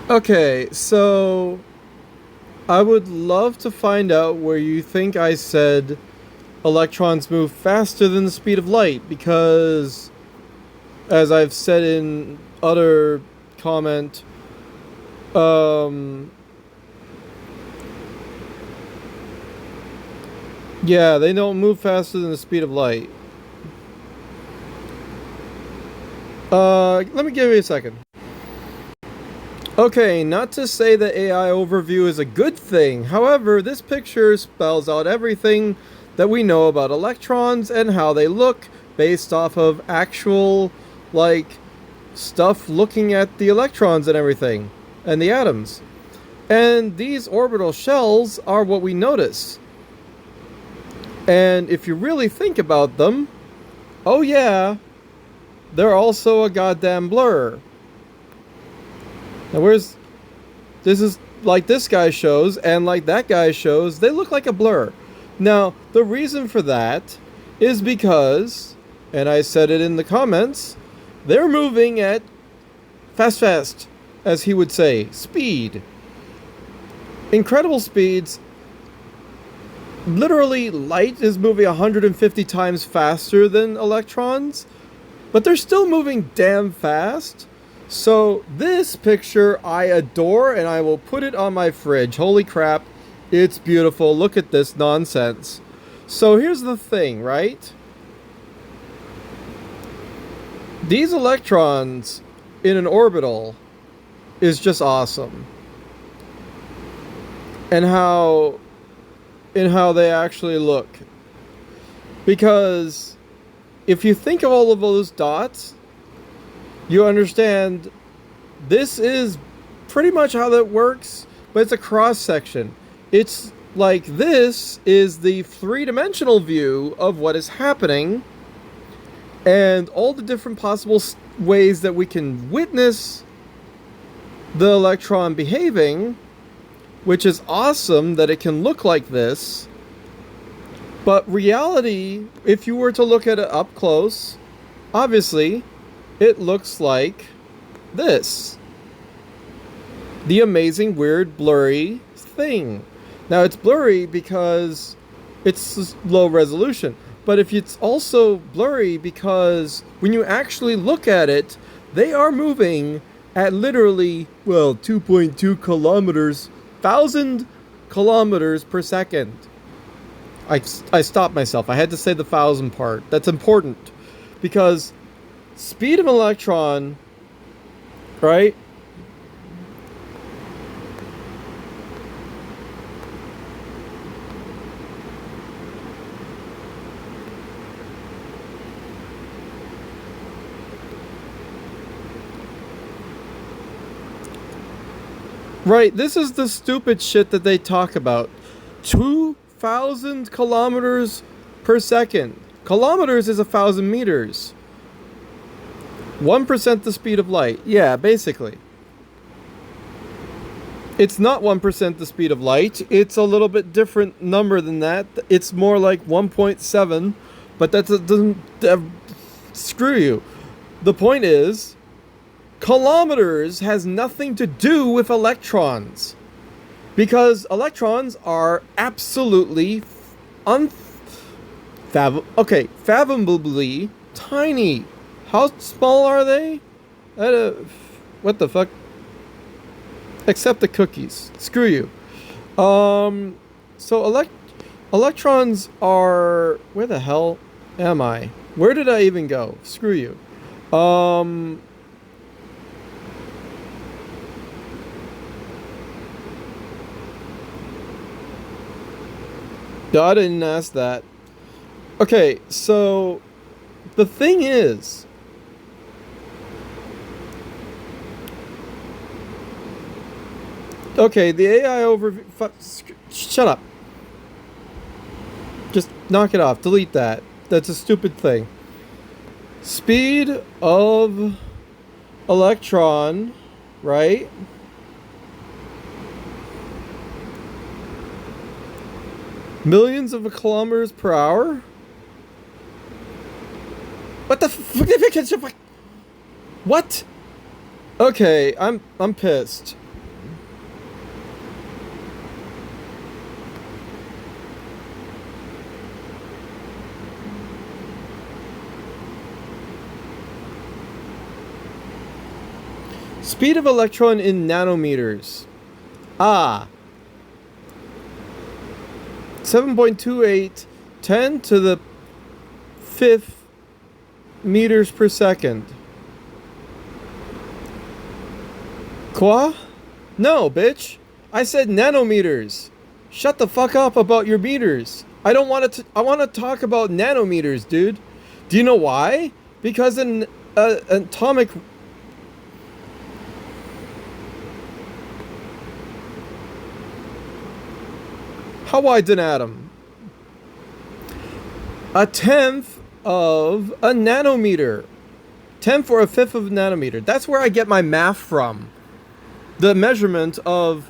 Okay, so I would love to find out where you think I said electrons move faster than the speed of light, because as I've said in other comment, um, yeah, they don't move faster than the speed of light. Let me give you a second. Okay, not to say that AI overview is a good thing. However, this picture spells out everything that we know about electrons and how they look based off of actual, like, stuff looking at the electrons and everything, and the atoms. And these orbital shells are what we notice. And if you really think about them, oh yeah, they're also a goddamn blur. Now where's... This is like this guy shows and like that guy shows, they look like a blur. Now, the reason for that is because, and I said it in the comments, they're moving at fast, as he would say, speed. Incredible speeds. Literally, light is moving 150 times faster than electrons, but they're still moving damn fast. So this picture I adore, and I will put it on my fridge. Holy crap, it's beautiful. Look at this nonsense. So here's the thing, right? These electrons in an orbital is just awesome. And how they actually look. Because if you think of all of those dots, you understand this is pretty much how that works, but it's a cross section. It's like this is the three-dimensional view of what is happening and all the different possible ways that we can witness the electron behaving, which is awesome that it can look like this. But reality, if you were to look at it up close, obviously it looks like this. The amazing, weird, blurry thing. Now it's blurry because it's low resolution, but if it's also blurry because when you actually look at it, they are moving at literally, well, 2.2 kilometers, 1,000 kilometers per second. I stopped myself. I had to say the 1,000 part. That's important because speed of an electron, right? Right, this is the stupid shit that they talk about. 2,000 kilometers per second. Kilometers is 1,000 meters. 1% the speed of light. Yeah, basically. It's not 1% the speed of light. It's a little bit different number than that. It's more like 1.7, but that doesn't... screw you. The point is, kilometers has nothing to do with electrons. Because electrons are absolutely fathomably tiny. How small are they? What the fuck? Except the cookies. Screw you. So electrons are... Where the hell am I? Where did I even go? Screw you. No, I didn't ask that. Okay, so the thing is, okay, the AI overview. Shut up. Just knock it off. Delete that. That's a stupid thing. Speed of electron, right? Millions of kilometers per hour? What the fuck? What? Okay, I'm pissed. Speed of electron in nanometers. 7.28 10 to the 5th meters per second. Quoi? No, bitch. I said nanometers. Shut the fuck up about your meters. I don't want to. I want to talk about nanometers, dude. Do you know why? Because an atomic. How wide's an atom? A tenth of a nanometer. Tenth or a fifth of a nanometer. That's where I get my math from. The measurement of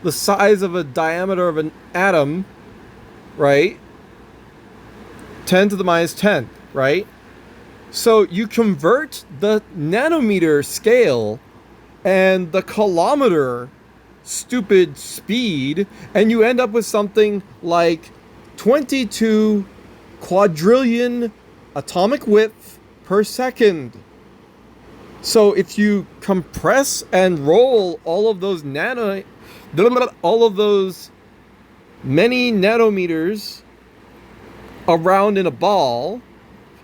the size of a diameter of an atom, right? 10 to the minus 10, right? So you convert the nanometer scale and the kilometer stupid speed, and you end up with something like 22 quadrillion atomic width per second. So if you compress and roll all of those many nanometers around in a ball,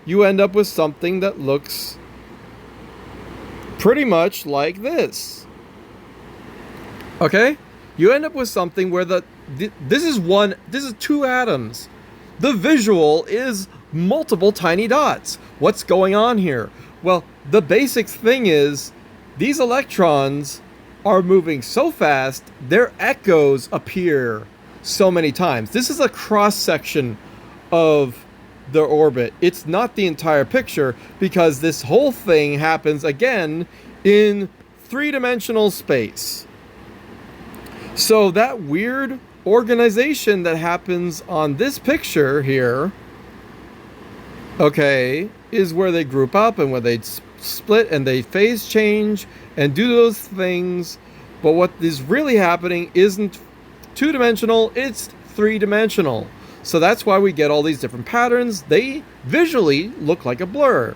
you end up with something that looks pretty much like this. Okay? You end up with something where this is two atoms. The visual is multiple tiny dots. What's going on here? Well, the basic thing is these electrons are moving so fast, their echoes appear so many times. This is a cross section of the orbit. It's not the entire picture, because this whole thing happens again in three-dimensional space. So that weird organization that happens on this picture here, okay, is where they group up and where they split and they phase change and do those things. But what is really happening isn't two-dimensional, it's three-dimensional. So that's why we get all these different patterns. They visually look like a blur.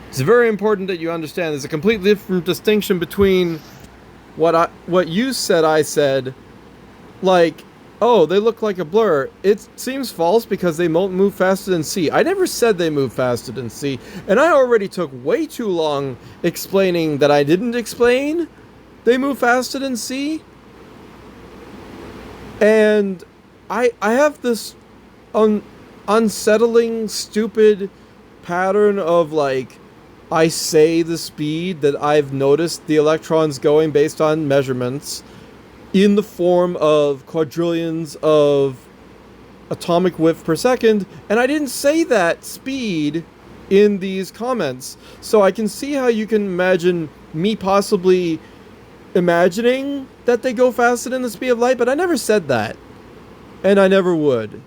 It's very important that you understand there's a completely different distinction between what you said, I said, like, oh, they look like a blur. It seems false because they move faster than C. I never said they move faster than C, and I already took way too long explaining that I didn't explain they move faster than C. And I have this unsettling, stupid pattern of, like, I say the speed that I've noticed the electrons going based on measurements in the form of quadrillions of atomic width per second, and I didn't say that speed in these comments. So I can see how you can imagine me possibly imagining that they go faster than the speed of light, but I never said that. And I never would.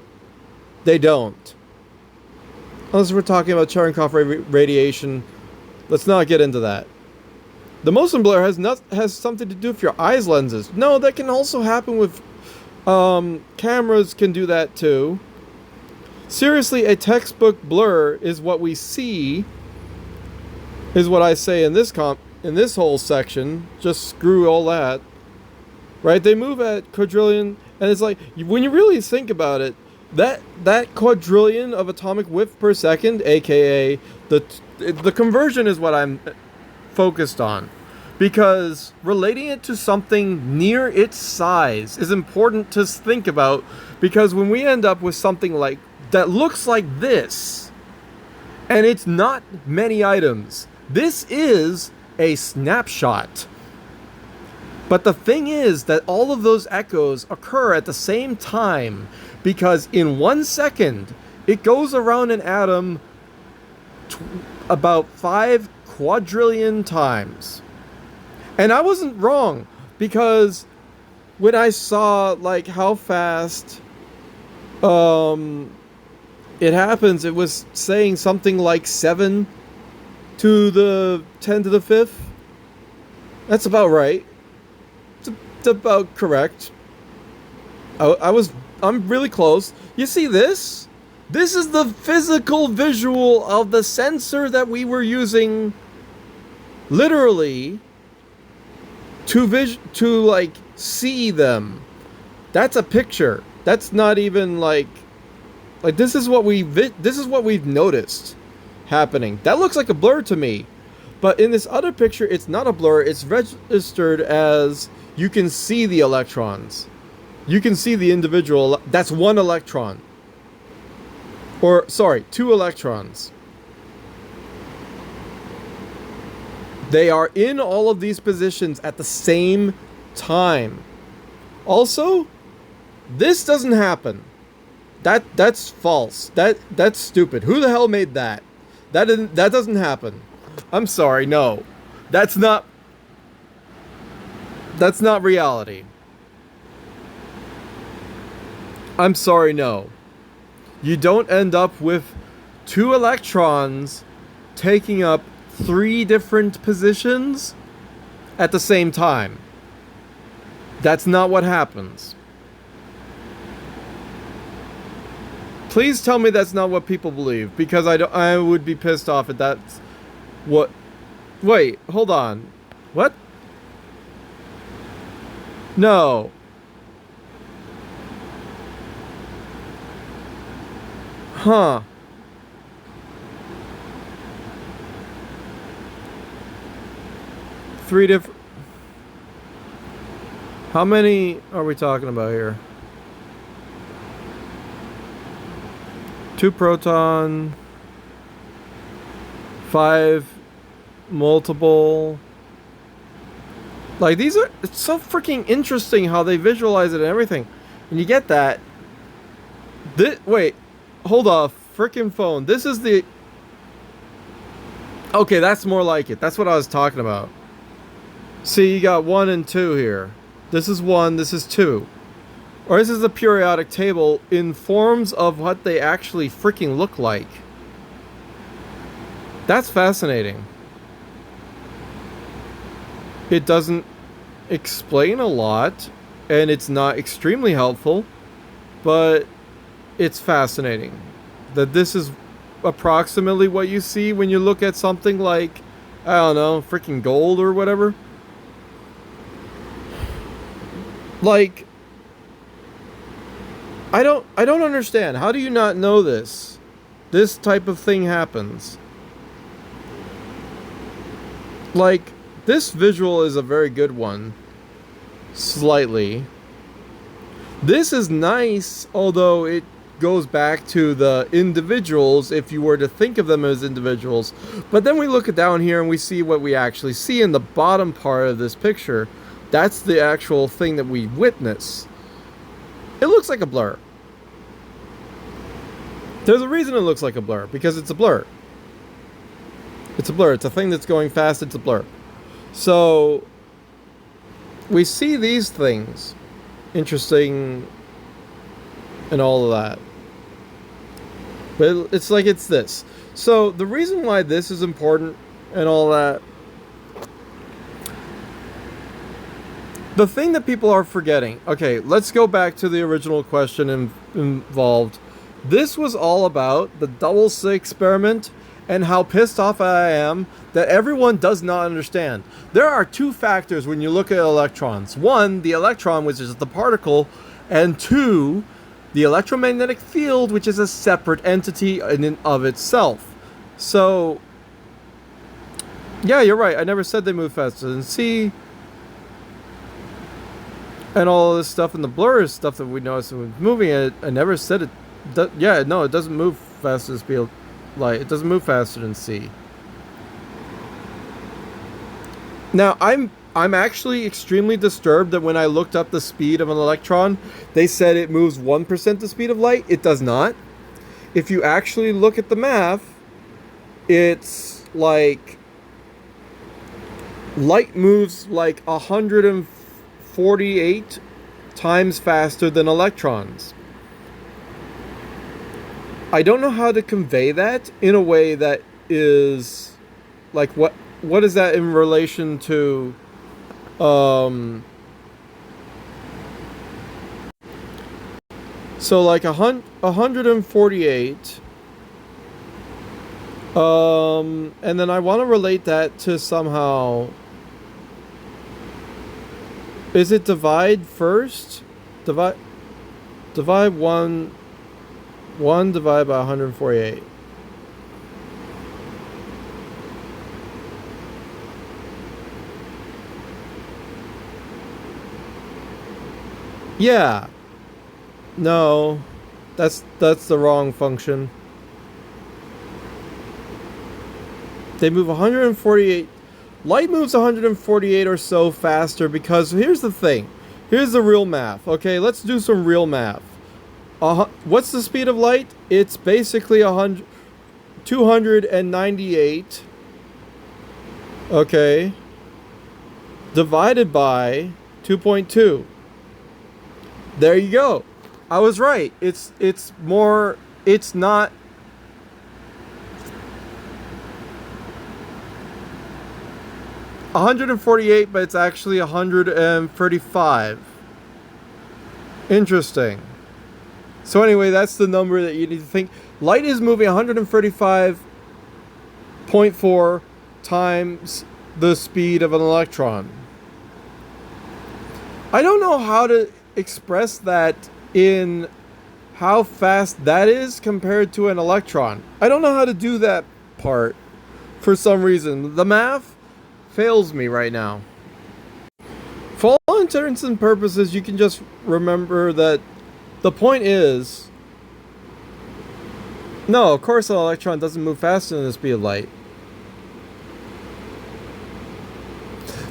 They don't. Unless we're talking about Cherenkov radiation. Let's not get into that. The motion blur has something to do with your eyes lenses. No, that can also happen with cameras can do that too. Seriously, a textbook blur is what we see, is what I say in this whole section. Just screw all that. Right? They move at quadrillion, and it's like, when you really think about it, that quadrillion of atomic width per second, aka the conversion, is what I'm focused on, because relating it to something near its size is important to think about, because when we end up with something like that looks like this, and it's not many items, this is a snapshot. But the thing is that all of those echoes occur at the same time, because in 1 second it goes around an atom about 5 quadrillion times. And I wasn't wrong, because when I saw like how fast it happens, it was saying something like 7 to the 10 to the 5th. That's about right. It's about correct. I'm really close. You see this? This is the physical visual of the sensor that we were using literally to like see them. That's a picture. That's not even like this is what we've noticed happening. That looks like a blur to me. But in this other picture, it's not a blur. It's registered as you can see the electrons. You can see the individual. That's one electron. Or, sorry, two electrons. They are in all of these positions at the same time. Also, this doesn't happen. That's false. That's stupid. Who the hell made that? That doesn't happen. I'm sorry, no. That's not reality. I'm sorry, no. You don't end up with two electrons taking up three different positions at the same time. That's not what happens. Please tell me that's not what people believe, because I would be pissed off if that's what. Wait, hold on. What? No. Huh. Three different. How many are we talking about here? 2 proton, 5 multiple. Like, these are, it's so freaking interesting how they visualize it and everything. And you get that. Wait, hold off, freaking phone. This is the. Okay, that's more like it. That's what I was talking about. See, you got 1 and 2 here. This is 1, this is 2. Or this is a periodic table in forms of what they actually freaking look like. That's fascinating. It doesn't explain a lot, and it's not extremely helpful, but it's fascinating that this is approximately what you see when you look at something like, I don't know, freaking gold or whatever. Like, I don't understand. How do you not know this? This type of thing happens. Like, this visual is a very good one. Slightly. This is nice, although it goes back to the individuals if you were to think of them as individuals. But then we look at down here and we see what we actually see in the bottom part of this picture. That's the actual thing that we witness. It looks like a blur. There's a reason it looks like a blur, because it's a blur. It's a blur. It's a thing that's going fast. It's a blur. So we see these things interesting and all of that. But it's like it's this. So the reason why this is important and all that, the thing that people are forgetting. Okay, let's go back to the original question involved. This was all about the double slit experiment and how pissed off I am that everyone does not understand. There are two factors when you look at electrons. One, the electron, which is the particle, and two, the electromagnetic field, which is a separate entity in and of itself. So, yeah, you're right. I never said they move faster than C. And all of this stuff and the blur is stuff that we notice when moving it. I never said it. Yeah, no, it doesn't move faster than speed of light. It doesn't move faster than C. Now, I'm actually extremely disturbed that when I looked up the speed of an electron, they said it moves 1% the speed of light. It does not. If you actually look at the math, it's like light moves like 148 times faster than electrons. I don't know how to convey that in a way that is like what is that in relation to so like 148 And then I want to relate that to somehow. Is it divide first? Divide divide one divided by 148. Yeah. No. That's the wrong function. They move 148. Light moves 148 or so faster because here's the thing. Here's the real math. Okay, let's do some real math. What's the speed of light? It's basically 298. Okay. Divided by 2.2. There you go. I was right. It's not 148, but it's actually 135. Interesting. So anyway, that's the number that you need to think. Light is moving 135.4 times the speed of an electron. I don't know how to express that in how fast that is compared to an electron. I don't know how to do that part for some reason. The math fails me right now. For all intents and purposes, you can just remember that the point is... No, of course an electron doesn't move faster than the speed of light.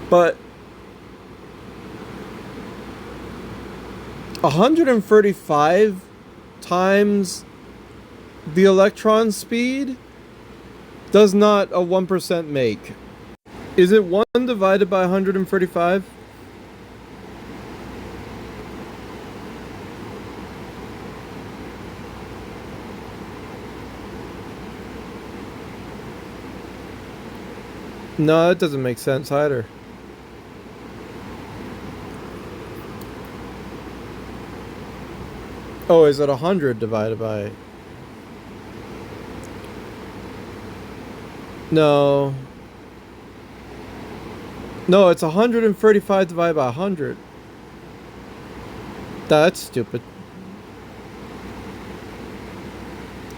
But 135 times the electron speed does not a 1% make. Is it 1 divided by 135? No, that doesn't make sense either. Oh, is it 100 divided by... No. No, it's 135 divided by 100. That's stupid.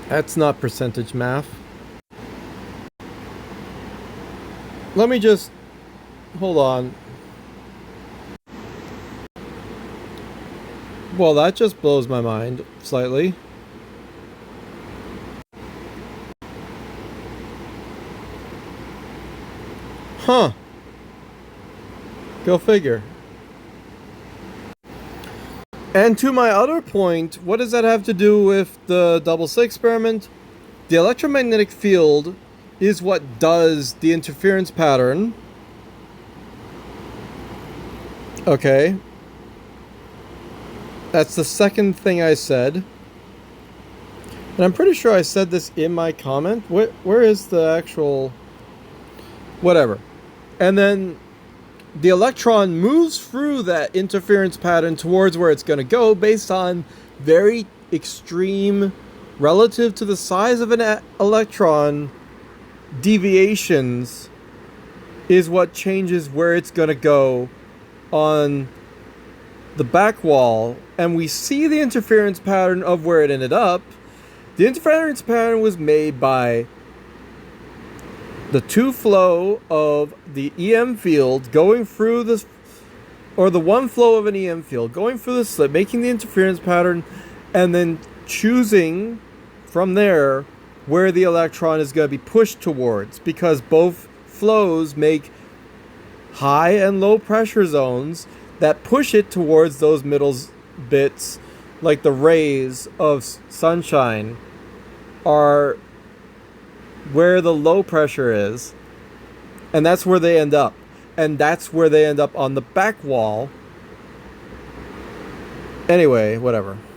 That's not percentage math. Let me just... Hold on. Well, that just blows my mind slightly. Huh. Go figure. And to my other point, what does that have to do with the double slit experiment? The electromagnetic field is what does the interference pattern. Okay. That's the second thing I said. And I'm pretty sure I said this in my comment. Where is the actual... Whatever. And then the electron moves through that interference pattern towards where it's going to go based on very extreme, relative to the size of an electron, deviations is what changes where it's going to go on the back wall. And we see the interference pattern of where it ended up. The interference pattern was made by the two flow of the EM field going through this, or the one flow of an EM field going through the slit, making the interference pattern, and then choosing from there where the electron is going to be pushed towards, because both flows make high and low pressure zones that push it towards those middle bits, like the rays of sunshine are where the low pressure is, and that's where they end up. And that's where they end up on the back wall. Anyway, whatever.